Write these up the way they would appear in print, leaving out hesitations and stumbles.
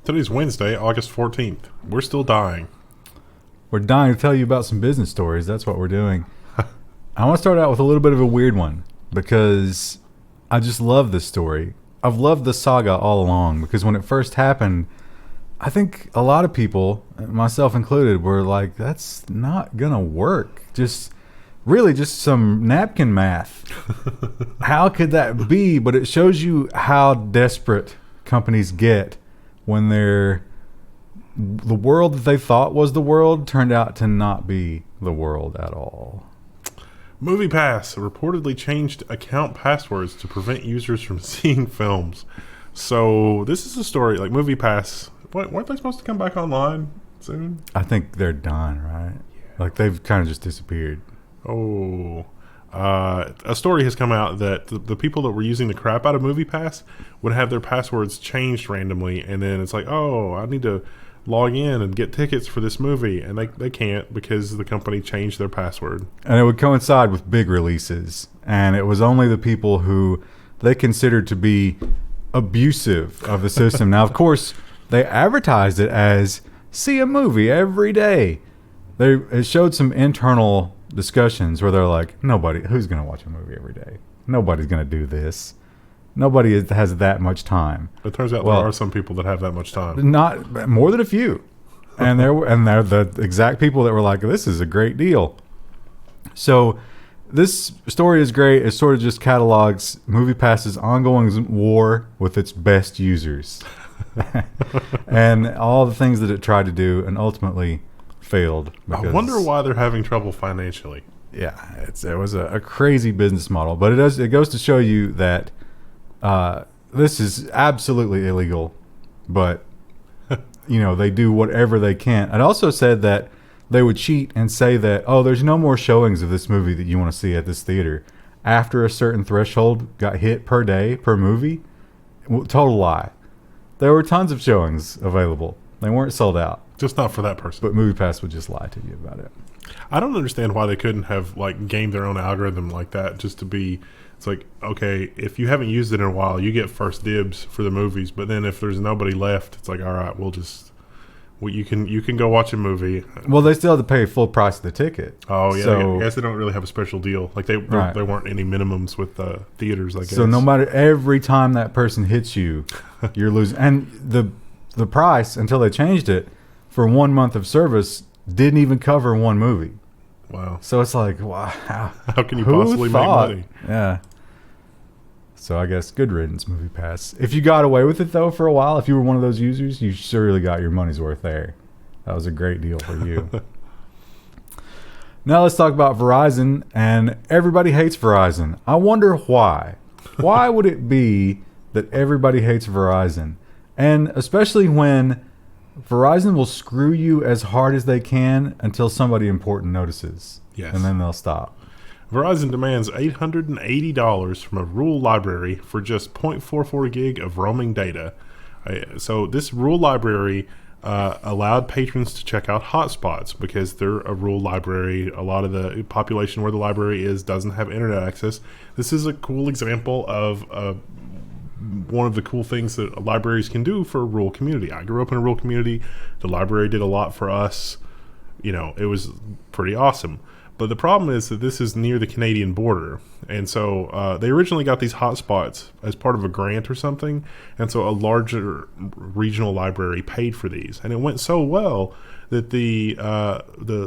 Today's Wednesday, August 14th. We're still dying. We're dying to tell you about some business stories. That's what we're doing. I want to start out with a little bit of a weird one because I just love this story. I've loved the saga all along because when it first happened, I think a lot of people, myself included, were like, that's not going to work. Just some napkin math. How could that be? But it shows you how desperate companies get when the world that they thought was the world turned out to not be the world at all. MoviePass reportedly changed account passwords to prevent users from seeing films. So this is a story like MoviePass. Weren't they supposed to come back online soon? I think they're done, right? Yeah. Like they've kind of just disappeared. Oh. A story has come out that the people that were using the crap out of MoviePass would have their passwords changed randomly, and then it's like, oh, I need to log in and get tickets for this movie, and they can't because the company changed their password. And it would coincide with big releases, and it was only the people who they considered to be abusive of the system. Now, of course, they advertised it as see a movie every day. It showed some internal discussions where they're like, who's going to watch a movie every day? Nobody's going to do this. Nobody has that much time. It turns out there are some people that have that much time. Not more than a few. And they're the exact people that were like, this is a great deal. So this story is great. It sort of just catalogs MoviePass's ongoing war with its best users. And all the things that it tried to do and ultimately failed. I wonder why they're having trouble financially. Yeah, it was a crazy business model, but it goes to show you that this is absolutely illegal, but they do whatever they can. It also said that they would cheat and say that, oh, there's no more showings of this movie that you want to see at this theater after a certain threshold got hit per day per movie. Total lie. There were tons of showings available. They weren't sold out. Just not for that person. But MoviePass would just lie to you about it. I don't understand why they couldn't have gamed their own algorithm like that just to be. It's like, okay, if you haven't used it in a while, you get first dibs for the movies. But then if there's nobody left, it's like, all right, you can go watch a movie. Well, they still have to pay full price of the ticket. Oh yeah, so, I guess they don't really have a special deal. Like there weren't any minimums with theaters. I guess. So no matter every time that person hits you, you're losing. And the price until they changed it for 1 month of service didn't even cover one movie. Wow. So it's like, wow. How can you possibly make money? Yeah. So I guess good riddance, MoviePass. If you got away with it, though, for a while, if you were one of those users, you surely got your money's worth there. That was a great deal for you. Now let's talk about Verizon, and everybody hates Verizon. I wonder why. Why would it be that everybody hates Verizon? And especially when Verizon will screw you as hard as they can until somebody important notices. Yes. And then they'll stop. Verizon demands $880 from a rural library for just 0.44 gig of roaming data. So this rural library allowed patrons to check out hotspots because they're a rural library. A lot of the population where the library is doesn't have internet access. This is a cool example of one of the cool things that libraries can do for a rural community. I grew up in a rural community. The library did a lot for us. It was pretty awesome. But the problem is that this is near the Canadian border. And so they originally got these hotspots as part of a grant or something. And so a larger regional library paid for these. And it went so well that the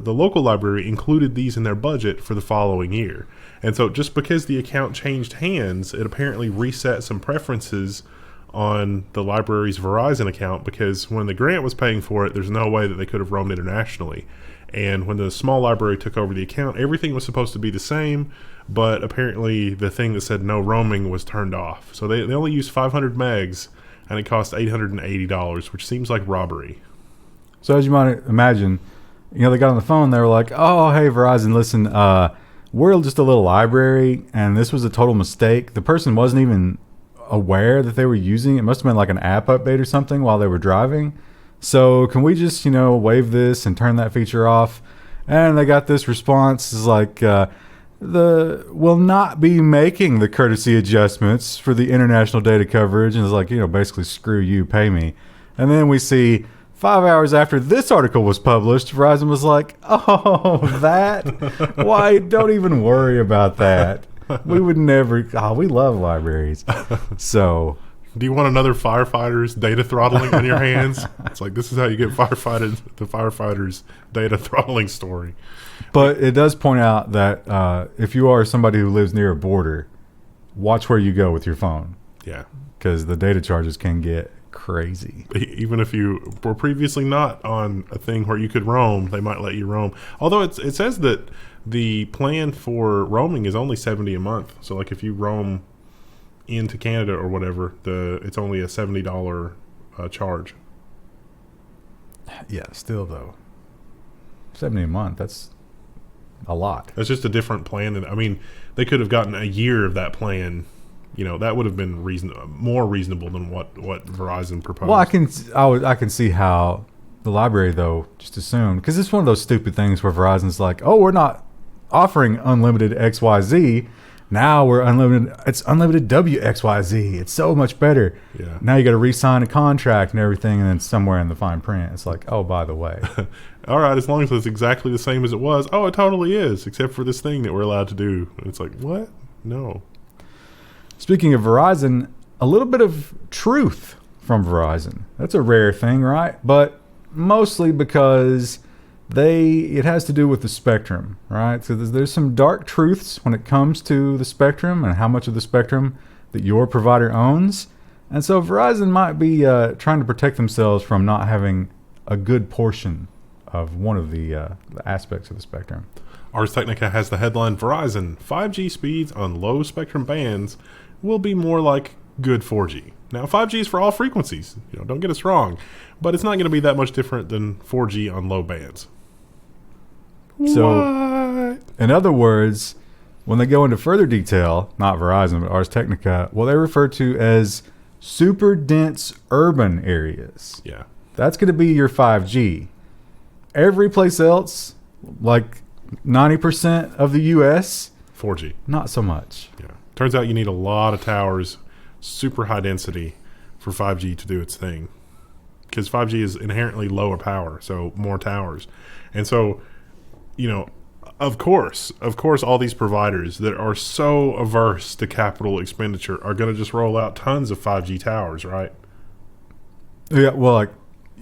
local library included these in their budget for the following year. And so just because the account changed hands, it apparently reset some preferences on the library's Verizon account, because when the grant was paying for it, there's no way that they could have roamed internationally. And when the small library took over the account, everything was supposed to be the same, but apparently the thing that said no roaming was turned off. So they only used 500 megs, and it cost $880, which seems like robbery. So as you might imagine, they got on the phone, they were like, oh, hey, Verizon, listen, we're just a little library, and this was a total mistake. The person wasn't even aware that they were using it. It must have been like an app update or something while they were driving. So can we just, waive this and turn that feature off? And they got this response is like, will not be making the courtesy adjustments for the international data coverage. And it's like, basically, screw you, pay me. And then we see 5 hours after this article was published, Verizon was like, oh, that? Why? Don't even worry about that. We would never. Oh, we love libraries. So, do you want another firefighter's data throttling on your hands? It's like, this is how you get the firefighter's data throttling story. But it does point out that if you are somebody who lives near a border, watch where you go with your phone. Yeah. Because the data charges can get crazy. Even if you were previously not on a thing where you could roam, they might let you roam. Although it says that the plan for roaming is only $70 a month. So like if you roam into Canada or whatever, it's only a $70 charge. Yeah, still though, $70 a month. That's a lot. That's just a different plan. And I mean, they could have gotten a year of that plan. You know, that would have been more reasonable than what Verizon proposed. Well, I can see how the library though just assumed, because it's one of those stupid things where Verizon's like, oh, we're not offering unlimited XYZ. Now we're unlimited. It's unlimited WXYZ. It's so much better. Yeah. Now you got to re-sign a contract and everything, and then somewhere in the fine print, it's like, oh, by the way. All right, as long as it's exactly the same as it was. Oh, it totally is, except for this thing that we're allowed to do. And it's like, what? No. Speaking of Verizon, a little bit of truth from Verizon. That's a rare thing, right? But mostly because it has to do with the spectrum, right? So there's some dark truths when it comes to the spectrum and how much of the spectrum that your provider owns. And so Verizon might be trying to protect themselves from not having a good portion of one of the aspects of the spectrum. Ars Technica has the headline, Verizon, 5G speeds on low spectrum bands will be more like good 4G. Now, 5G is for all frequencies. Don't get us wrong. But it's not going to be that much different than 4G on low bands. So, in other words, when they go into further detail, not Verizon, but Ars Technica, they refer to as super dense urban areas. Yeah. That's going to be your 5G. Every place else, like 90% of the U.S., 4G. Not so much. Yeah. Turns out you need a lot of towers, super high density for 5G to do its thing. Because 5G is inherently lower power, so more towers. And so, of course, all these providers that are so averse to capital expenditure are going to just roll out tons of 5G towers, right? Yeah,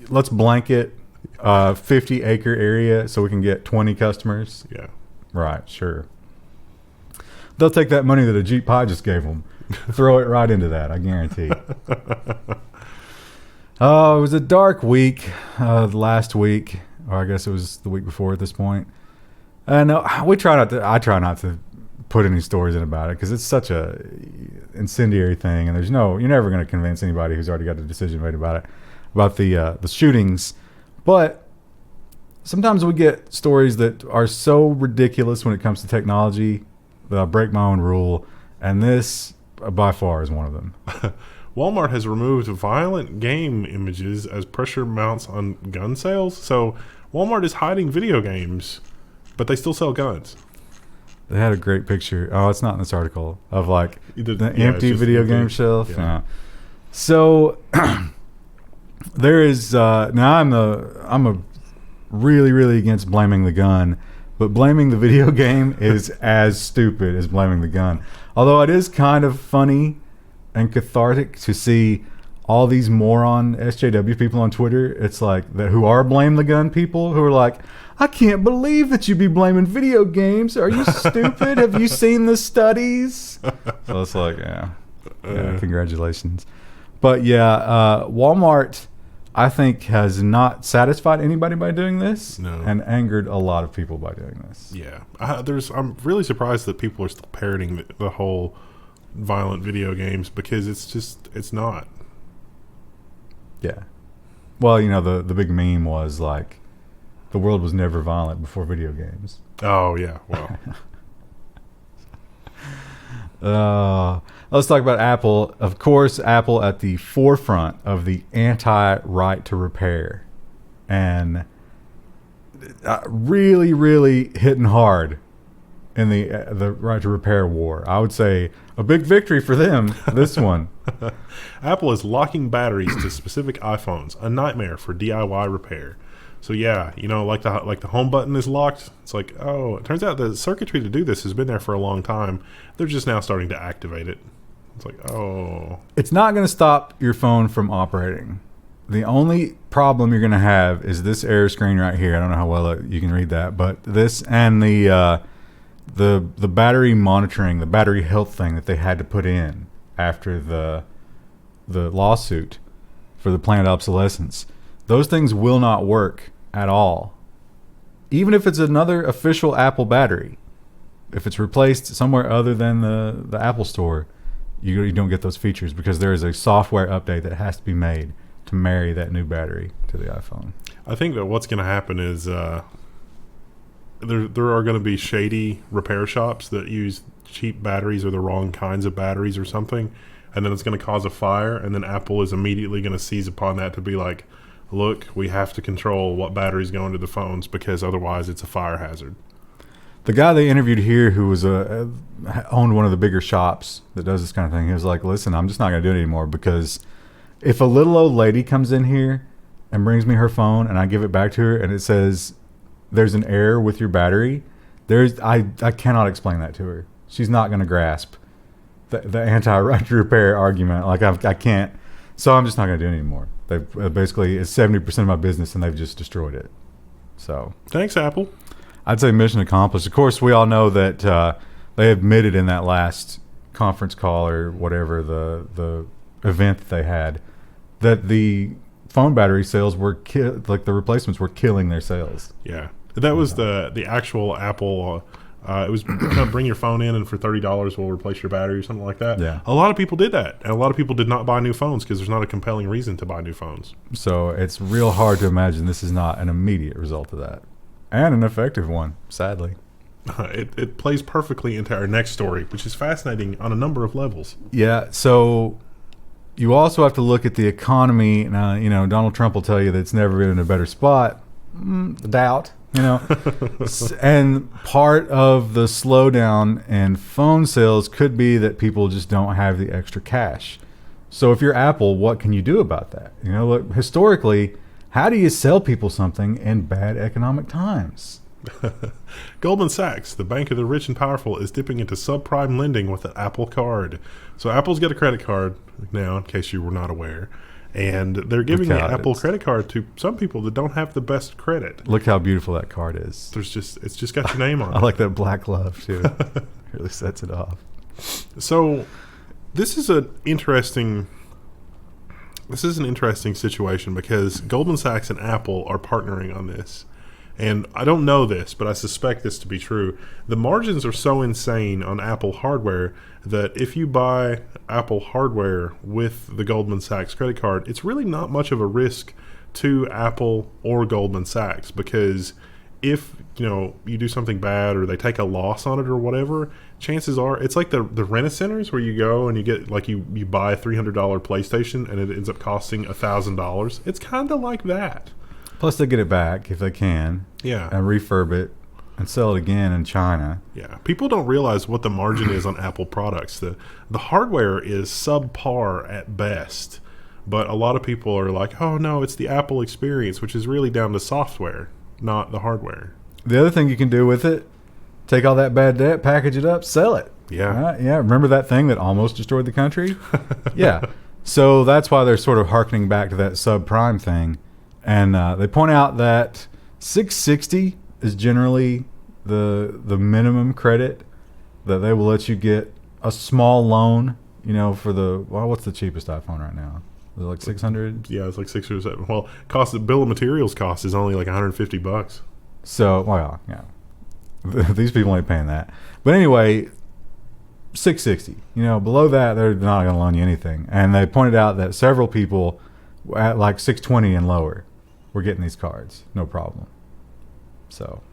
let's blanket 50-acre area so we can get 20 customers. Yeah. Right, sure. They'll take that money that a Jeep Pie just gave them, throw it right into that, I guarantee. Oh, it was a dark week last week, or I guess it was the week before at this point. And I try not to put any stories in about it because it's such a incendiary thing, and you're never going to convince anybody who's already got a decision made about the shootings. But sometimes we get stories that are so ridiculous when it comes to technology that I break my own rule, and this by far is one of them. Walmart has removed violent game images as pressure mounts on gun sales. So Walmart is hiding video games, but they still sell guns. They had a great picture. Oh, it's not in this article of the empty video game shelf. Yeah. So there is now I'm a really, really against blaming the gun, but blaming the video game is as stupid as blaming the gun. Although it is kind of funny and cathartic to see all these moron SJW people on Twitter. It's like that who are blame the gun people who are like, I can't believe that you be blaming video games. Are you stupid? Have you seen the studies? So it's like, yeah, congratulations. But yeah, Walmart, I think, has not satisfied anybody by doing this, and angered a lot of people by doing this. Yeah, I'm really surprised that people are still parroting the whole violent video games because it's not. Yeah. Well, the big meme was like, the world was never violent before video games. Oh yeah, well. Let's talk about Apple. Of course, Apple at the forefront of the anti-right to repair, and really, really hitting hard in the right to repair war. I would say a big victory for them, this one. Apple is locking batteries to specific iPhones, a nightmare for DIY repair. So yeah, like the home button is locked. It's like, oh, it turns out the circuitry to do this has been there for a long time. They're just now starting to activate it. It's like, oh. It's not going to stop your phone from operating. The only problem you're going to have is this error screen right here. I don't know how well you can read that, but this and the battery monitoring, the battery health thing that they had to put in after the lawsuit for the planned obsolescence. Those things will not work at all. Even if it's another official Apple battery, if it's replaced somewhere other than the Apple Store, you don't get those features because there is a software update that has to be made to marry that new battery to the iPhone. I think that what's going to happen is there are going to be shady repair shops that use cheap batteries or the wrong kinds of batteries or something, and then it's going to cause a fire, and then Apple is immediately going to seize upon that to be like, look, we have to control what batteries go into the phones because otherwise it's a fire hazard. The guy they interviewed here who was owned one of the bigger shops that does this kind of thing, he was like, listen, I'm just not going to do it anymore because if a little old lady comes in here and brings me her phone and I give it back to her and it says there's an error with your battery, I cannot explain that to her. She's not going to grasp the anti-right to repair argument. Like I can't. So I'm just not going to do it anymore. They've basically, it's 70% of my business and they've just destroyed it. So thanks, Apple. I'd say mission accomplished. Of course, we all know that they admitted in that last conference call or whatever the event that they had that the phone battery sales were like the replacements were killing their sales. Yeah, that was the actual Apple. It was bring your phone in and for $30 we'll replace your battery or something like that. Yeah, a lot of people did that, and a lot of people did not buy new phones because there's not a compelling reason to buy new phones. So it's real hard to imagine this is not an immediate result of that, and an effective one, sadly. It plays perfectly into our next story, which is fascinating on a number of levels. Yeah, so you also have to look at the economy. Now, Donald Trump will tell you that it's never been in a better spot. Doubt. And part of the slowdown in phone sales could be that people just don't have the extra cash. So if you're Apple, what can you do about that? Look, historically, how do you sell people something in bad economic times? Goldman Sachs, the bank of the rich and powerful, is dipping into subprime lending with an Apple Card. So Apple's got a credit card now, in case you were not aware. And they're giving the Apple credit card to some people that don't have the best credit. Look how beautiful that card is. It's just got your name on it. I like that black glove too. Really sets it off. So this is an interesting situation because Goldman Sachs and Apple are partnering on this. And I don't know this, but I suspect this to be true. The margins are so insane on Apple hardware that if you buy Apple hardware with the Goldman Sachs credit card, it's really not much of a risk to Apple or Goldman Sachs because if you do something bad or they take a loss on it or whatever, chances are it's like the Rent-A-Centers where you go and you get like you buy a $300 PlayStation and it ends up costing $1,000. It's kind of like that. Plus, they get it back if they can. Yeah. And refurb it and sell it again in China. Yeah. People don't realize what the margin is on Apple products. The hardware is subpar at best. But a lot of people are like, oh, no, it's the Apple experience, which is really down to software, not the hardware. The other thing you can do with it, take all that bad debt, package it up, sell it. Yeah. Right? Yeah. Remember that thing that almost destroyed the country? Yeah. So that's why they're sort of hearkening back to that subprime thing. And they point out that 660 is generally the minimum credit that they will let you get a small loan, for what's the cheapest iPhone right now? Is it like 600? Yeah, it's like 600 or 7. Well, the bill of materials cost is only like $150. So, well, yeah. These people ain't paying that. But anyway, 660. Below that, they're not going to loan you anything. And they pointed out that several people at like 620 and lower we're getting these cards, no problem. So,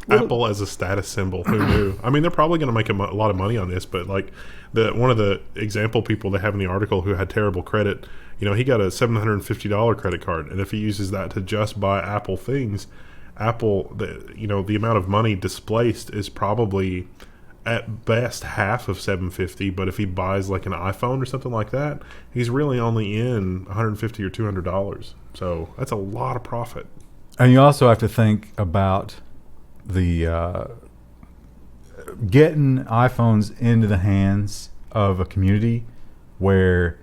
Apple as a status symbol, who knew? I mean, they're probably going to make a lot of money on this, but like one of the example people they have in the article who had terrible credit, he got a $750 credit card, and if he uses that to just buy Apple things, Apple, the amount of money displaced is probably at best half of 750. But if he buys like an iPhone or something like that, he's really only in $150 or $200. So that's a lot of profit. And you also have to think about the getting iPhones into the hands of a community where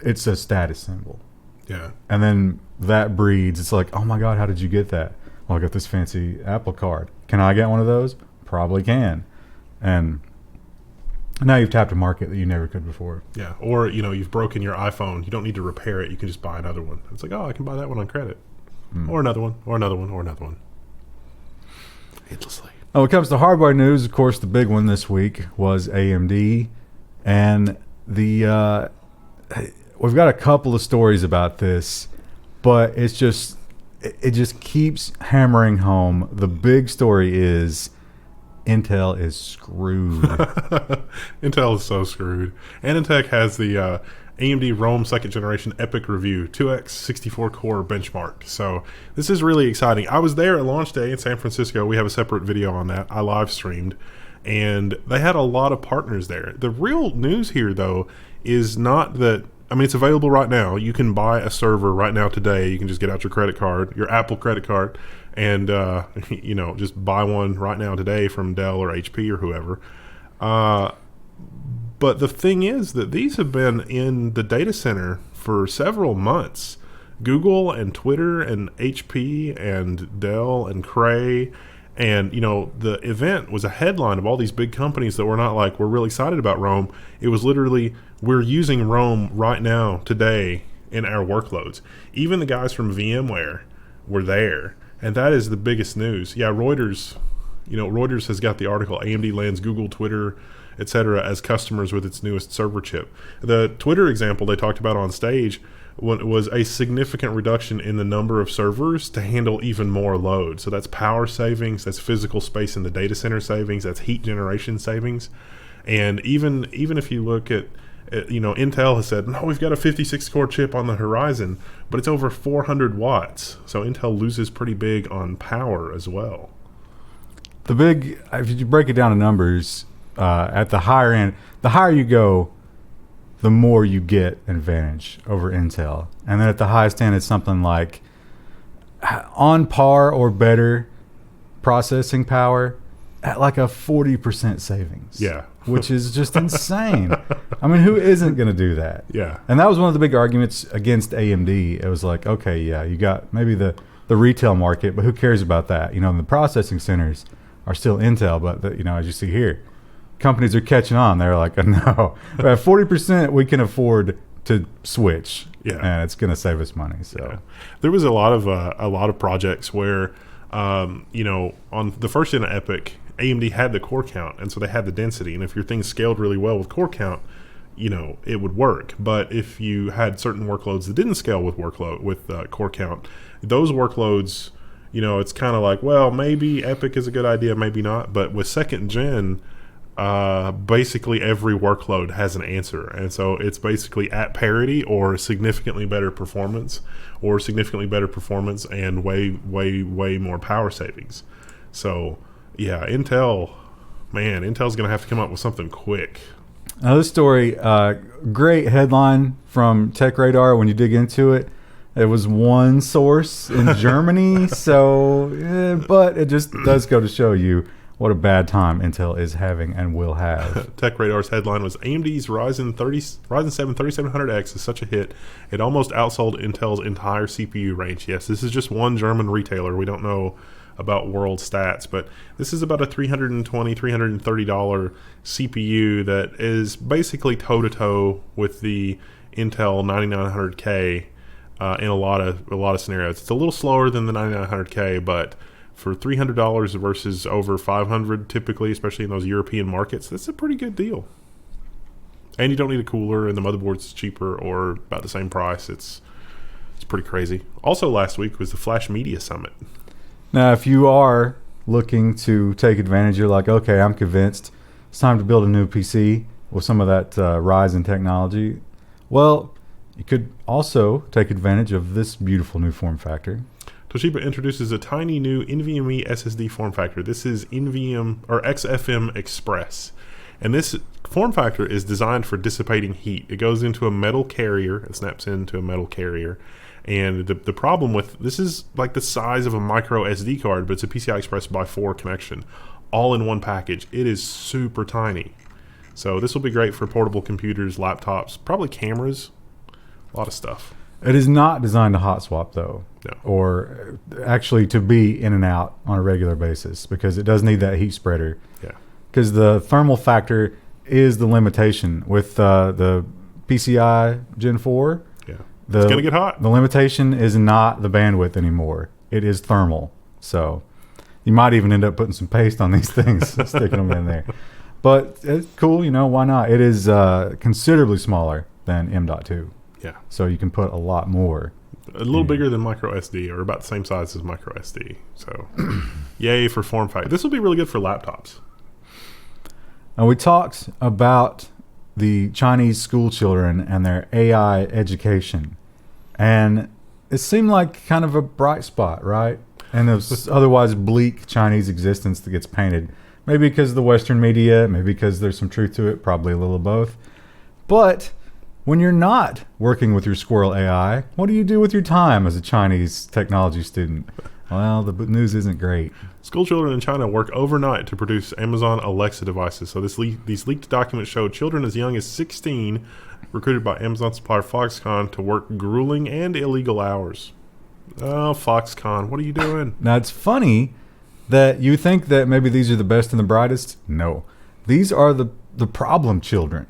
it's a status symbol. Yeah. And then that breeds, it's like, oh my God, how did you get that? Well, I got this fancy Apple card. Can I get one of those? Probably can. And now you've tapped a market that you never could before. Yeah. Or, you've broken your iPhone. You don't need to repair it. You can just buy another one. It's like, oh, I can buy that one on credit. Or another one, or another one, or another one. Endlessly. When it comes to hardware news, of course, the big one this week was AMD. And we've got a couple of stories about this, but it just keeps hammering home. The big story is Intel is screwed. Intel is so screwed. Anantech has the AMD Rome 2nd Generation EPYC Review 2x 64-core benchmark. So this is really exciting. I was there at launch day in San Francisco. We have a separate video on that. I live streamed. And they had a lot of partners there. The real news here, though, is not that... it's available right now. You can buy a server right now today. You can just get out your credit card, your Apple credit card, and just buy one right now today from Dell or HP or whoever. But the thing is that these have been in the data center for several months. Google and Twitter and HP and Dell and Cray. And, the event was a headline of all these big companies that were not like, we're really excited about Rome. It was literally, we're using Rome right now, today, in our workloads. Even the guys from VMware were there. And that is the biggest news. Yeah, Reuters has got the article, AMD lands Google, Twitter, etc. as customers with its newest server chip. The Twitter example they talked about on stage was a significant reduction in the number of servers to handle even more load. So that's power savings, that's physical space in the data center savings, that's heat generation savings. And even if you look at Intel has said, no, we've got a 56-core chip on the horizon, but it's over 400 watts. So Intel loses pretty big on power as well. If you break it down to numbers, at the higher end, the higher you go, the more you get an advantage over Intel. And then at the highest end, it's something like on par or better processing power at like a 40% savings. Yeah. Which is just insane. Who isn't going to do that? Yeah. And that was one of the big arguments against AMD. It was like, okay, yeah, you got maybe the retail market, but who cares about that? The processing centers are still Intel, but as you see here, companies are catching on. They're like, no, at 40%, we can afford to switch, and it's going to save us money. So there was a lot of projects where, on the first gen of EPYC, AMD had the core count, and so they had the density. And if your thing scaled really well with core count, it would work. But if you had certain workloads that didn't scale with core count, those workloads, it's kind of like, well, maybe EPYC is a good idea, maybe not. But with second gen, basically every workload has an answer, and so it's basically at parity or significantly better performance and way more power savings. So yeah, Intel's gonna have to come up with something quick. Now this story, great headline from Tech Radar. When you dig into it, it was one source in Germany, but it just does go to show you what a bad time Intel is having and will have. Tech Radar's headline was, AMD's Ryzen 7 3700X is such a hit, it almost outsold Intel's entire CPU range. Yes, this is just one German retailer. We don't know about world stats, but this is about a $320, $330 CPU that is basically toe-to-toe with the Intel 9900K in a lot of scenarios. It's a little slower than the 9900K, but for $300 versus over $500 typically, especially in those European markets, that's a pretty good deal. And you don't need a cooler, and the motherboard's cheaper or about the same price. It's pretty crazy. Also last week was the Flash Media Summit. Now, if you are looking to take advantage, you're like, okay, I'm convinced it's time to build a new PC with some of that Ryzen technology. Well, you could also take advantage of this beautiful new form factor. Toshiba introduces a tiny new NVMe SSD form factor. This is NVM or XFM Express. And this form factor is designed for dissipating heat. It goes into a metal carrier. It snaps into a metal carrier. And the problem with this is like the size of a micro SD card, but it's a PCI Express by 4 connection, all in one package. It is super tiny. So this will be great for portable computers, laptops, probably cameras, a lot of stuff. It is not designed to hot swap, though, No. or actually to be in and out on a regular basis, because it does need that heat spreader. Yeah. Because the thermal factor is the limitation with the PCI Gen 4. Yeah. It's going to get hot. The limitation is not the bandwidth anymore. It is thermal. So you might even end up putting some paste on these things, sticking them in there. But it's cool, why not? It is considerably smaller than M.2. Yeah. So you can put a lot more. A little bigger than micro SD, or about the same size as micro SD. So yay for form factor. This will be really good for laptops. And we talked about the Chinese school children and their AI education. And it seemed like kind of a bright spot, right? And this otherwise bleak Chinese existence that gets painted. Maybe because of the Western media, maybe because there's some truth to it, probably a little of both. But when you're not working with your Squirrel AI, what do you do with your time as a Chinese technology student? Well, the news isn't great. Schoolchildren in China work overnight to produce Amazon Alexa devices. So these leaked documents show children as young as 16 recruited by Amazon supplier Foxconn to work grueling and illegal hours. Oh, Foxconn, what are you doing? Now, it's funny that you think that maybe these are the best and the brightest. No. These are the problem children.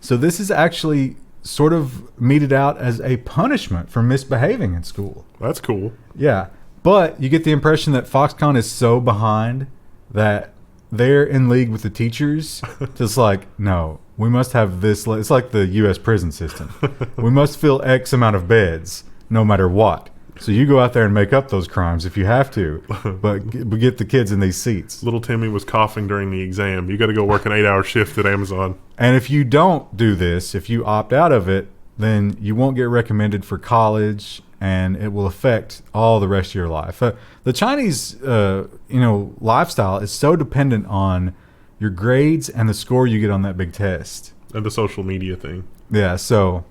So this is actually sort of meted out as a punishment for misbehaving in school. That's cool. Yeah. But you get the impression that Foxconn is so behind that they're in league with the teachers. Just like, no, we must have this. It's like the U.S. prison system. We must fill X amount of beds no matter what. So you go out there and make up those crimes if you have to, but get the kids in these seats. Little Timmy was coughing during the exam. You got to go work an 8-hour shift at Amazon. And if you don't do this, if you opt out of it, then you won't get recommended for college, and it will affect all the rest of your life. The Chinese, lifestyle is so dependent on your grades and the score you get on that big test. And the social media thing. Yeah, so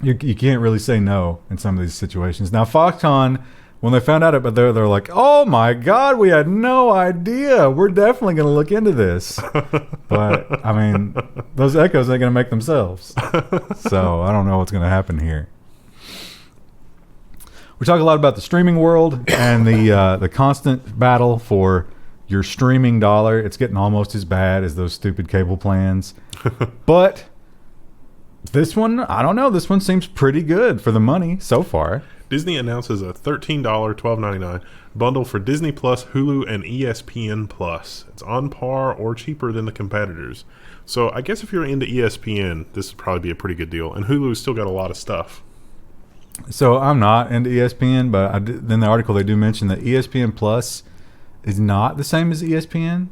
you can't really say no in some of these situations. Now, Foxconn, when they found out about it, they're like, oh my God, we had no idea. We're definitely going to look into this. But, I mean, those echoes ain't going to make themselves. So I don't know what's going to happen here. We talk a lot about the streaming world and the constant battle for your streaming dollar. It's getting almost as bad as those stupid cable plans. But this one, I don't know. This one seems pretty good for the money so far. Disney announces a $13, $12.99 bundle for Disney Plus, Hulu, and ESPN Plus. It's on par or cheaper than the competitors. So I guess if you're into ESPN, this would probably be a pretty good deal. And Hulu's still got a lot of stuff. So I'm not into ESPN, but in the article they do mention that ESPN Plus is not the same as ESPN.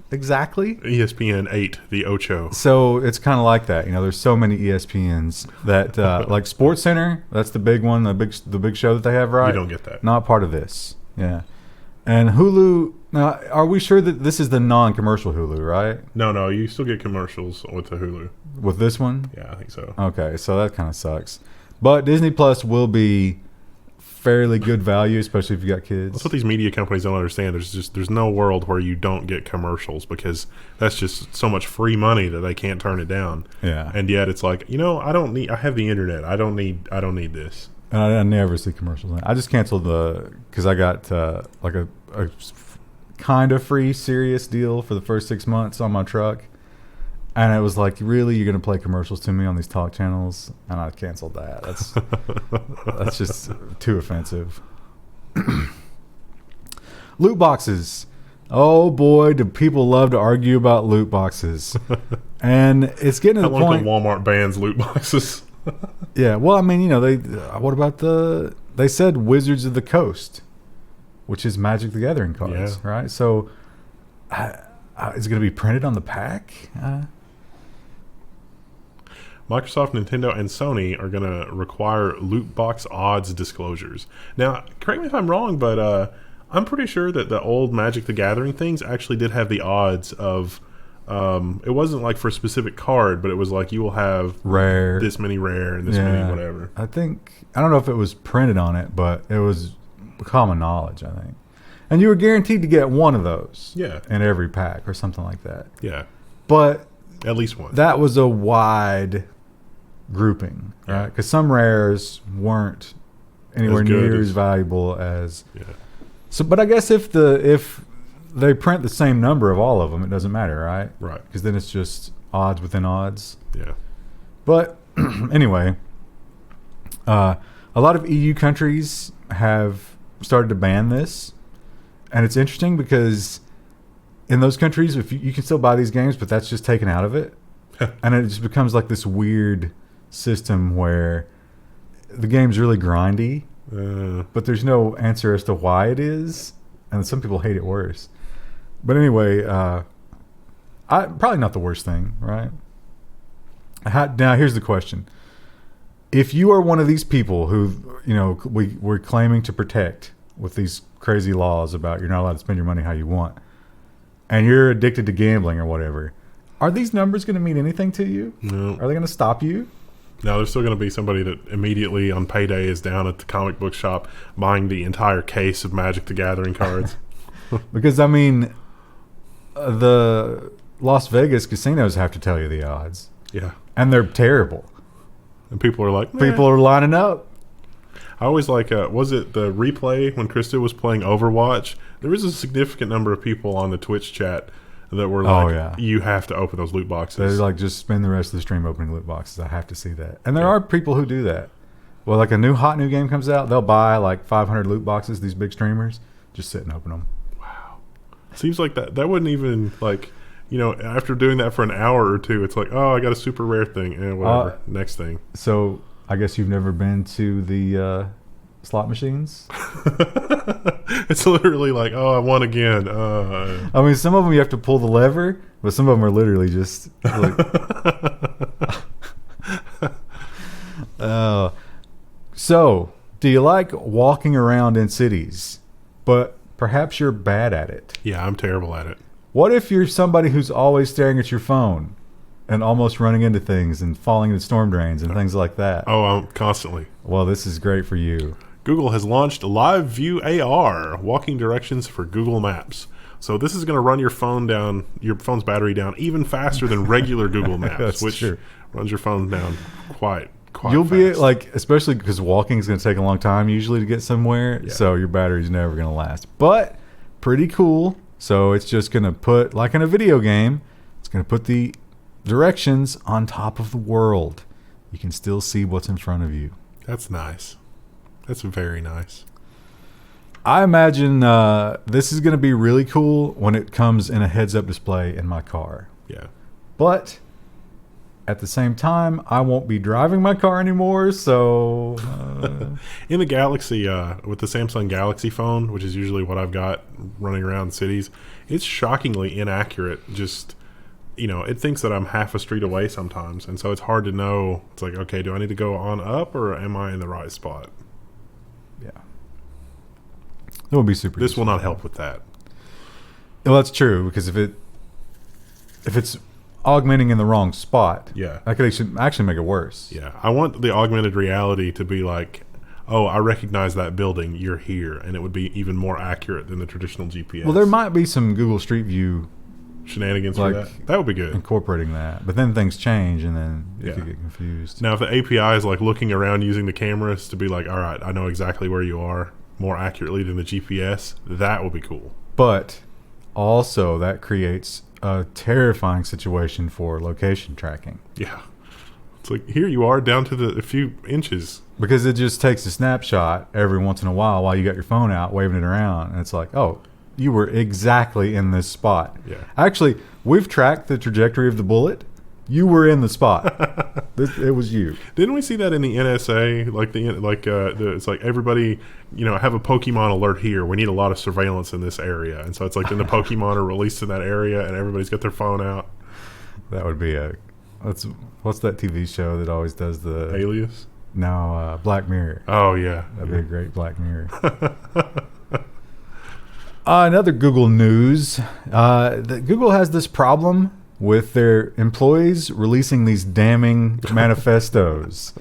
Exactly. ESPN 8, the Ocho. So it's kind of like that. There's so many ESPNs that like SportsCenter, that's the big one, the big show that they have, right? You don't get that. Not part of this. Yeah. And Hulu, now, are we sure that this is the non-commercial Hulu, right? No, you still get commercials with the Hulu. With this one? Yeah, I think so. Okay, so that kind of sucks. But Disney Plus will be fairly good value, especially if you got kids. That's what these media companies don't understand. There's no world where you don't get commercials, because that's just so much free money that they can't turn it down. Yeah. And yet it's like, I have the internet. I don't need this. And I never see commercials. I just canceled because I got like a kind of free Sirius deal for the first 6 months on my truck. And it was like, really, you're going to play commercials to me on these talk channels? And I canceled that. That's just too offensive. Loot boxes. Oh boy, do people love to argue about loot boxes. And it's getting to the point. Walmart bans loot boxes. Yeah, well, I mean, what about they said Wizards of the Coast, which is Magic the Gathering cards, right? So is it going to be printed on the pack? Microsoft, Nintendo, and Sony are going to require loot box odds disclosures. Now, correct me if I'm wrong, but I'm pretty sure that the old Magic the Gathering things actually did have the odds of. It wasn't like for a specific card, but it was like you will have rare, this many rare, and this many whatever. I don't know if it was printed on it, but it was common knowledge, I think. And you were guaranteed to get one of those. Yeah. In every pack or something like that. Yeah. But at least one. That was a wide grouping, right? Because some rares weren't anywhere near as valuable as. Yeah. So, but I guess if they print the same number of all of them, it doesn't matter, right? Right. Because then it's just odds within odds. Yeah. But anyway, a lot of EU countries have started to ban this. And it's interesting because in those countries, if you can still buy these games, but that's just taken out of it. And it just becomes like this weird system where the game's really grindy, but there's no answer as to why it is. And some people hate it worse. But anyway, probably not the worst thing, right? Now, here's the question. If you are one of these people who, we're claiming to protect with these crazy laws about you're not allowed to spend your money how you want, and you're addicted to gambling or whatever, are these numbers going to mean anything to you? No. Are they going to stop you? No, there's still going to be somebody that immediately on payday is down at the comic book shop buying the entire case of Magic the Gathering cards. Because, I mean, the Las Vegas casinos have to tell you the odds. Yeah. And they're terrible. And people are like, People are lining up. I always like, was it the replay when Krista was playing Overwatch? There was a significant number of people on the Twitch chat that were like, you have to open those loot boxes. They're like, just spend the rest of the stream opening loot boxes. I have to see that. And there are people who do that. Well, like a hot new game comes out, they'll buy like 500 loot boxes, these big streamers, just sit and open them. Wow. Seems like that wouldn't even, like, after doing that for an hour or two, it's like, oh, I got a super rare thing, and whatever, next thing. So I guess you've never been to the slot machines? It's literally like, oh, I won again. I mean, some of them you have to pull the lever, but some of them are literally just like... So, do you like walking around in cities, but perhaps you're bad at it? Yeah, I'm terrible at it. What if you're somebody who's always staring at your phone and almost running into things and falling into storm drains and things like that? Oh, constantly. Well, this is great for you. Google has launched Live View AR, walking directions for Google Maps. So this is going to run your phone's battery down even faster than regular Google Maps, which runs your phone down quite You'll fast. Be like, especially because walking is going to take a long time usually to get somewhere, so your battery's never going to last. But pretty cool. So it's just going to put, like in a video game, it's going to put the directions on top of the world. You can still see what's in front of you. That's nice. That's very nice. I imagine this is going to be really cool when it comes in a heads-up display in my car. Yeah. But at the same time, I won't be driving my car anymore, so... In the Galaxy, with the Samsung Galaxy phone, which is usually what I've got running around cities, it's shockingly inaccurate. Just, it thinks that I'm half a street away sometimes, and so it's hard to know. It's like, okay, do I need to go on up, or am I in the right spot? Yeah. It will be super This useful. will not help with that. Well, that's true, because if it's augmenting in the wrong spot, that could actually make it worse. Yeah, I want the augmented reality to be like, oh, I recognize that building, you're here, and it would be even more accurate than the traditional GPS. Well, there might be some Google Street View shenanigans for that. That would be good. Incorporating that, but then things change, and then you could get confused. Now, if the API is like looking around using the cameras to be like, all right, I know exactly where you are more accurately than the GPS, that will be cool. But also, that creates a terrifying situation for location tracking. Yeah. It's like, here you are down to a few inches. Because it just takes a snapshot every once in a while you got your phone out waving it around. And it's like, oh, you were exactly in this spot. Yeah. Actually, we've tracked the trajectory of the bullet. You were in the spot. It was you. Didn't we see that in the NSA? It's like everybody, have a Pokemon alert here. We need a lot of surveillance in this area, and so it's like then the Pokemon are released in that area, and everybody's got their phone out. That would be a What's that TV show that always does the Alias? No, Black Mirror. Oh, yeah. That'd be a great Black Mirror. Another Google news. Google has this problem with their employees releasing these damning manifestos.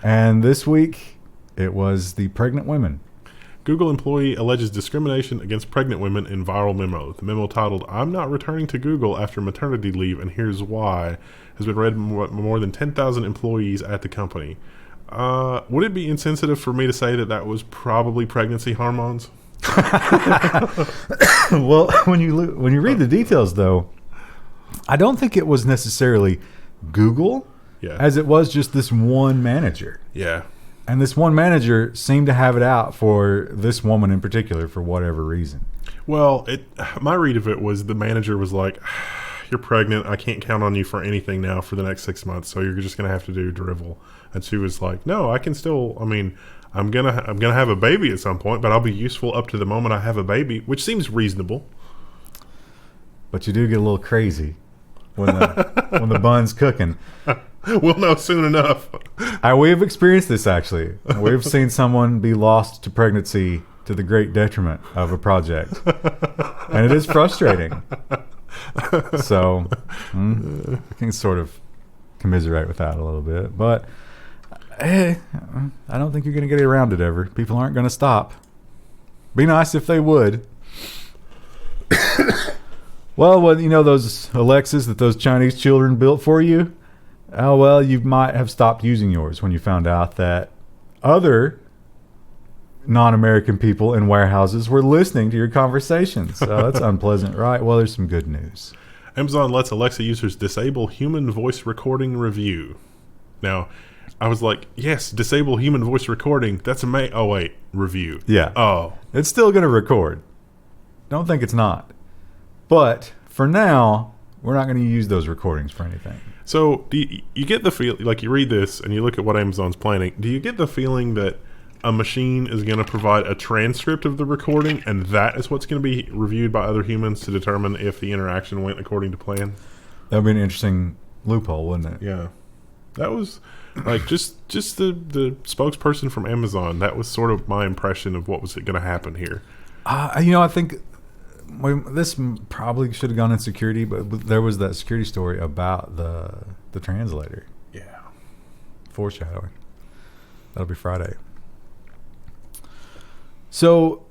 And this week, it was the pregnant women. Google employee alleges discrimination against pregnant women in viral memo. The memo titled, "I'm not returning to Google after maternity leave, and here's why," has been read by more than 10,000 employees at the company. Would it be insensitive for me to say that was probably pregnancy hormones? Well, when you read the details, though, I don't think it was necessarily Google, as it was just this one manager. Yeah. And this one manager seemed to have it out for this woman in particular for whatever reason. Well, my read of it was the manager was like, "You're pregnant. I can't count on you for anything now for the next 6 months. So you're just going to have to do drivel." And she was like, "No, I can still. I mean, I'm gonna have a baby at some point, but I'll be useful up to the moment I have a baby," which seems reasonable. But you do get a little crazy when the bun's cooking. We'll know soon enough. We have experienced this, actually. We've seen someone be lost to pregnancy to the great detriment of a project. And it is frustrating. So, I can sort of commiserate with that a little bit. But, hey, I don't think you're going to get around it ever. People aren't going to stop. Be nice if they would. Well, those Alexas that those Chinese children built for you? Oh, well, you might have stopped using yours when you found out that other non-American people in warehouses were listening to your conversations. So that's unpleasant, right? Well, there's some good news. Amazon lets Alexa users disable human voice recording review. Now, I was like, yes, disable human voice recording. That's amazing. Oh, wait, review. Yeah. Oh. It's still going to record. Don't think it's not. But for now, we're not going to use those recordings for anything. So do you get the feel, like you read this and you look at what Amazon's planning, do you get the feeling that a machine is going to provide a transcript of the recording and that is what's going to be reviewed by other humans to determine if the interaction went according to plan? That would be an interesting loophole, wouldn't it? Yeah. That was like just the spokesperson from Amazon. That was sort of my impression of what was going to happen here. I think this probably should have gone in security, but there was that security story about the translator. Yeah. Foreshadowing. That'll be Friday. So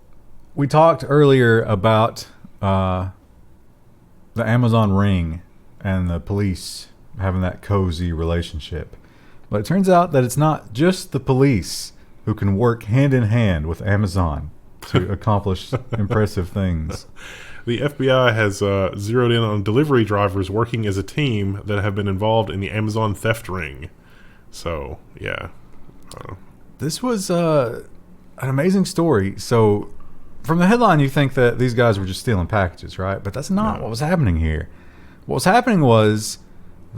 we talked earlier about the Amazon Ring and the police having that cozy relationship. But it turns out that it's not just the police who can work hand in hand with Amazon to accomplish impressive things. The FBI has zeroed in on delivery drivers working as a team that have been involved in the Amazon theft ring. So, yeah. This was an amazing story. So, from the headline, you think that these guys were just stealing packages, right? But that's not what was happening here. What was happening was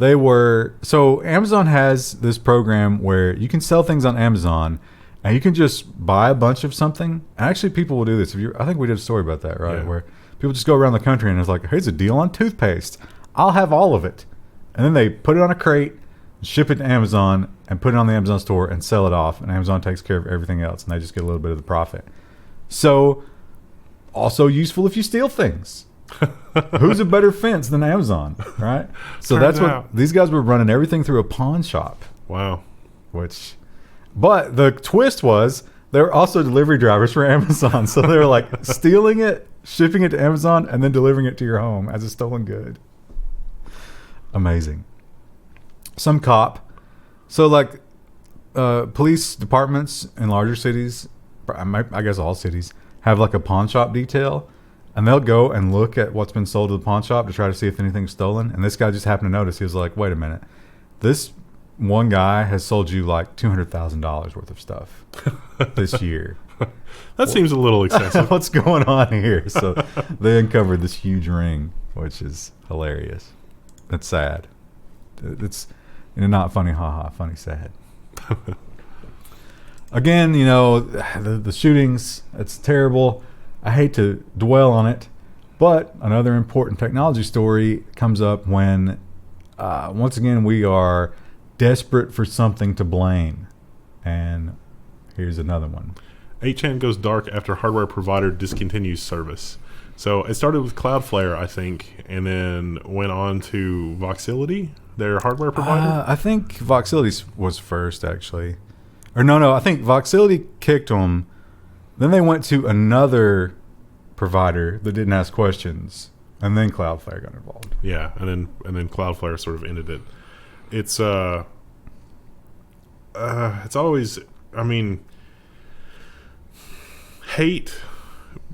so Amazon has this program where you can sell things on Amazon and you can just buy a bunch of something. And actually, people will do this. I think we did a story about that, right? Yeah. Where people just go around the country and it's like, here's a deal on toothpaste. I'll have all of it. And then they put it on a crate, ship it to Amazon, and put it on the Amazon store and sell it off. And Amazon takes care of everything else. And they just get a little bit of the profit. So, also useful if you steal things. Who's a better fence than Amazon, right? So that's what these guys were running everything through a pawn shop. Wow. But the twist was they were also delivery drivers for Amazon. So they were like stealing it, shipping it to Amazon, and then delivering it to your home as a stolen good. Amazing. Some cop. So like police departments in larger cities, I guess all cities, have like a pawn shop detail. And they'll go and look at what's been sold to the pawn shop to try to see if anything's stolen. And this guy just happened to notice. He was like, wait a minute. This one guy has sold you like $200,000 worth of stuff this year. That seems a little excessive. What's going on here? So they uncovered this huge ring, which is hilarious. It's sad. It's not funny, haha, funny, sad. Again, the shootings, it's terrible. I hate to dwell on it, but another important technology story comes up when once again, we are desperate for something to blame. And here's another one. 8chan goes dark after hardware provider discontinues service. So it started with Cloudflare, I think, and then went on to Voxility, their hardware provider. I think Voxility was first, actually. Or no, I think Voxility kicked them. Then they went to another provider that didn't ask questions, and then Cloudflare got involved. Yeah, and then Cloudflare sort of ended it. It's always, I mean, hate.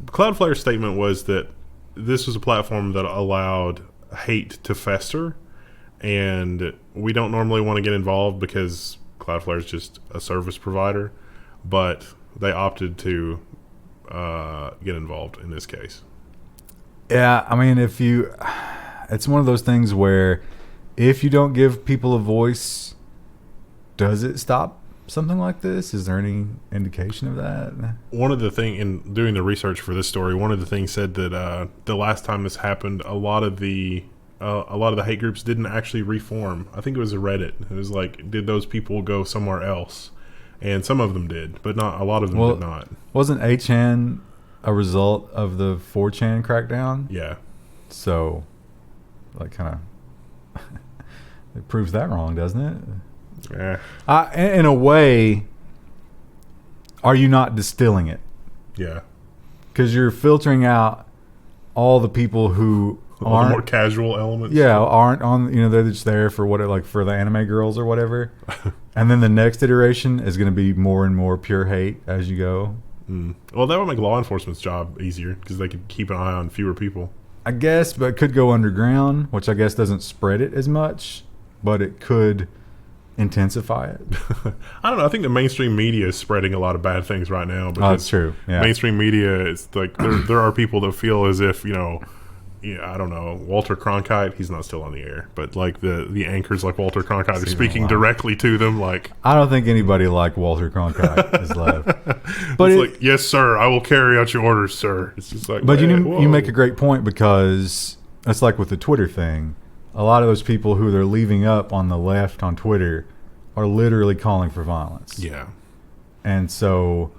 Cloudflare's statement was that this was a platform that allowed hate to fester, and we don't normally want to get involved because Cloudflare is just a service provider, but they opted to get involved in this case. Yeah, I mean, it's one of those things where if you don't give people a voice, does it stop something like this? Is there any indication of that? One of the thing in doing the research for this story, one of the things said that the last time this happened, a lot of the hate groups didn't actually reform. I think it was a Reddit. It was like, did those people go somewhere else? And some of them did, but not a lot of them did not. Wasn't 8chan a result of the 4chan crackdown? Yeah. So, like, kind of, it proves that wrong, doesn't it? Yeah. In a way, are you not distilling it? Yeah. Because you're filtering out all the people who all aren't the more casual elements. Yeah, aren't on. They're just there for for the anime girls or whatever. And then the next iteration is going to be more and more pure hate as you go. Well, that would make law enforcement's job easier because they could keep an eye on fewer people. I guess, but it could go underground, which I guess doesn't spread it as much, but it could intensify it. I don't know. I think the mainstream media is spreading a lot of bad things right now. Oh, that's true. Yeah. Mainstream media is like there are people that feel as if I don't know, Walter Cronkite. He's not still on the air, but like the anchors like Walter Cronkite are speaking directly to them. Like, I don't think anybody like Walter Cronkite is left. But it's like, yes, sir, I will carry out your orders, sir. It's just like, but you make a great point, because it's like with the Twitter thing. A lot of those people who they're leaving up on the left on Twitter are literally calling for violence. Yeah, and so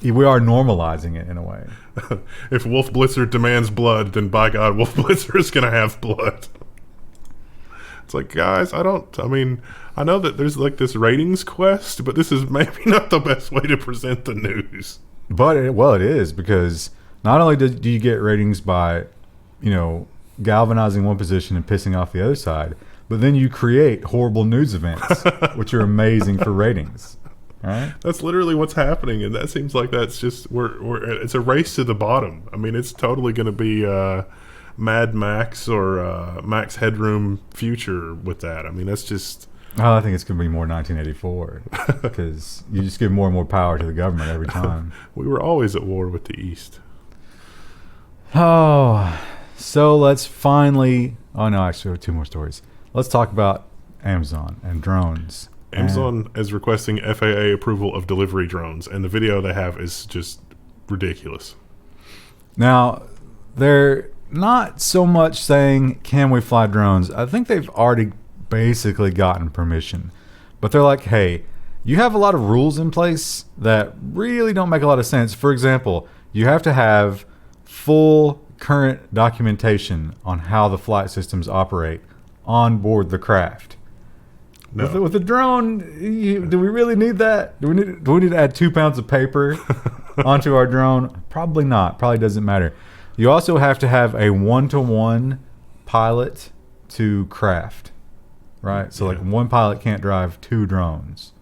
we are normalizing it in a way. If Wolf Blitzer demands blood, then by God, Wolf Blitzer is going to have blood. It's like, guys, I know that there's like this ratings quest, but this is maybe not the best way to present the news. But it is, because not only do you get ratings by, galvanizing one position and pissing off the other side, but then you create horrible news events, which are amazing for ratings. Right? That's literally what's happening, and that seems like that's just it's a race to the bottom. I mean, it's totally going to be Mad Max or Max Headroom future with that. I mean, that's just. Oh, I think it's going to be more 1984, because you just give more and more power to the government every time. We were always at war with the East. Oh, so let's finally. Oh no, actually, we have two more stories. Let's talk about Amazon and drones. Amazon is requesting FAA approval of delivery drones, and the video they have is just ridiculous. Now, they're not so much saying, can we fly drones? I think they've already basically gotten permission. But they're like, hey, you have a lot of rules in place that really don't make a lot of sense. For example, you have to have full current documentation on how the flight systems operate on board the craft. No. With the drone, do we really need that? Do we need to add 2 pounds of paper onto our drone? Probably not. Probably doesn't matter. You also have to have a 1-to-1 pilot to craft, right? So like one pilot can't drive 2 drones.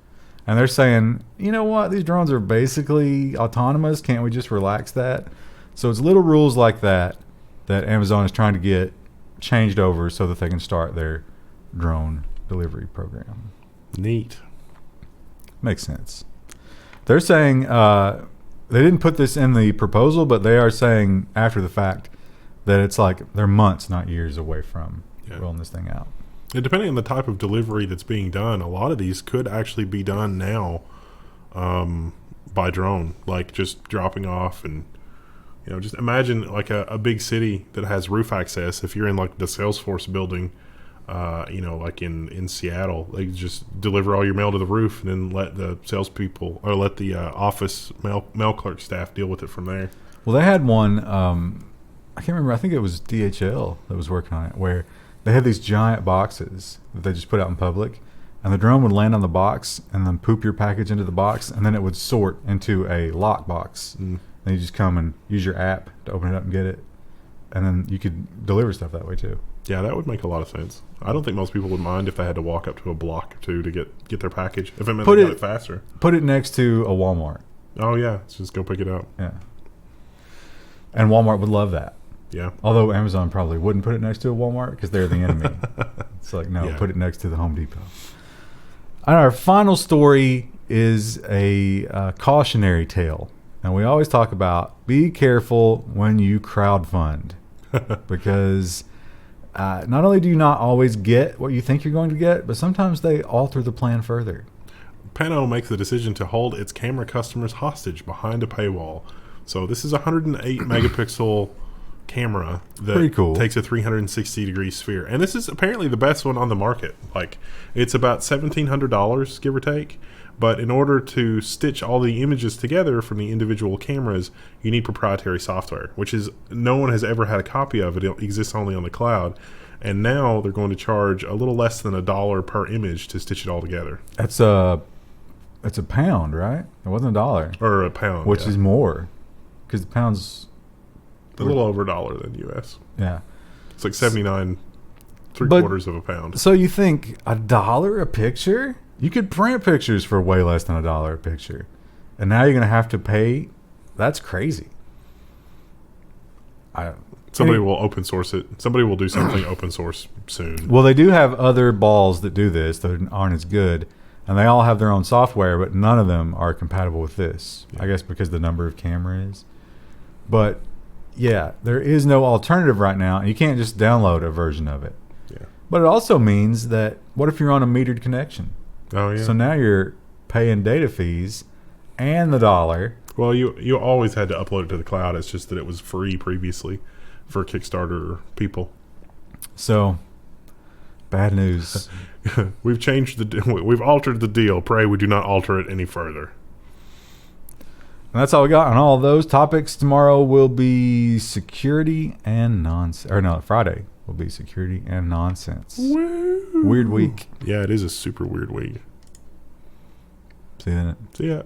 And they're saying, you know what? These drones are basically autonomous. Can't we just relax that? So it's little rules like that Amazon is trying to get changed over so that they can start their drone delivery program. Neat. Makes sense. They're saying they didn't put this in the proposal, but they are saying after the fact that it's like they're months, not years away from rolling this thing out. And depending on the type of delivery that's being done, a lot of these could actually be done now by drone, like just dropping off. And just imagine like a big city that has roof access. If you're in like the Salesforce building, like in Seattle, they just deliver all your mail to the roof and then let the salespeople or let the office mail clerk staff deal with it from there. Well, they had one. I can't remember. I think it was DHL that was working on it, where they had these giant boxes that they just put out in public, and the drone would land on the box and then poop your package into the box, and then it would sort into a lock box. And you just come and use your app to open it up and get it, and then you could deliver stuff that way too. Yeah, that would make a lot of sense. I don't think most people would mind if they had to walk up to a block or two to get their package, if it meant they got it faster. Put it next to a Walmart. Oh, yeah. Just go pick it up. Yeah. And Walmart would love that. Yeah. Although Amazon probably wouldn't put it next to a Walmart because they're the enemy. It's like, no, put it next to the Home Depot. And our final story is a cautionary tale. And we always talk about be careful when you crowdfund because not only do you not always get what you think you're going to get, but sometimes they alter the plan further. Panono makes the decision to hold its camera customers hostage behind a paywall. So this is a 108 megapixel camera that takes a 360-degree sphere. And this is apparently the best one on the market. Like, it's about $1,700, give or take. But in order to stitch all the images together from the individual cameras, you need proprietary software, which is no one has ever had a copy of it. It exists only on the cloud. And now they're going to charge a little less than $1 per image to stitch it all together. It's a pound, right? It wasn't $1. Or a pound. Which is more. Because the pound's a little over $1 than US. Yeah. It's like 79 3/4 of a pound. So you think $1 a picture? You could print pictures for way less than $1 a picture. And now you're going to have to pay. That's crazy. Somebody will open source it. Somebody will do something open source soon. Well, they do have other balls that do this that aren't as good. And they all have their own software, but none of them are compatible with this. Yeah. I guess because the number of cameras. But yeah, there is no alternative right now, and you can't just download a version of it. Yeah. But it also means that what if you're on a metered connection? Oh yeah. So now you're paying data fees and the $1. Well, you always had to upload it to the cloud. It's just that it was free previously for Kickstarter people. So bad news. We've altered the deal. Pray we do not alter it any further. And that's all we got on all those topics. Tomorrow will be security and nonsense. Or no, Friday will be security and nonsense. Woo. Weird week. Yeah, it is a super weird week. See you then. See ya.